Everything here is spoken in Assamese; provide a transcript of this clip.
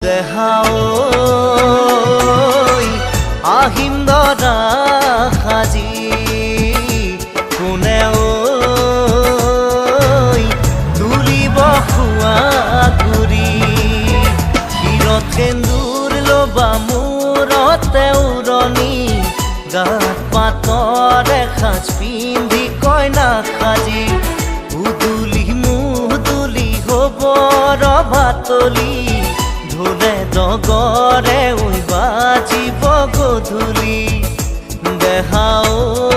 দেহাও আহিম দৰা সাজি কোনেও তুলিব খোৱা ঘূৰি শিৰত সেন্দুৰ ল'বা মূৰতে উৰণি গাত পাতৰ এসাজ পিন্ধি কইনা সাজি উদুলি মুদুলি হ'ব ৰভাতলি ঢোলে ডগৰে বাজিব গধূলি দেহাও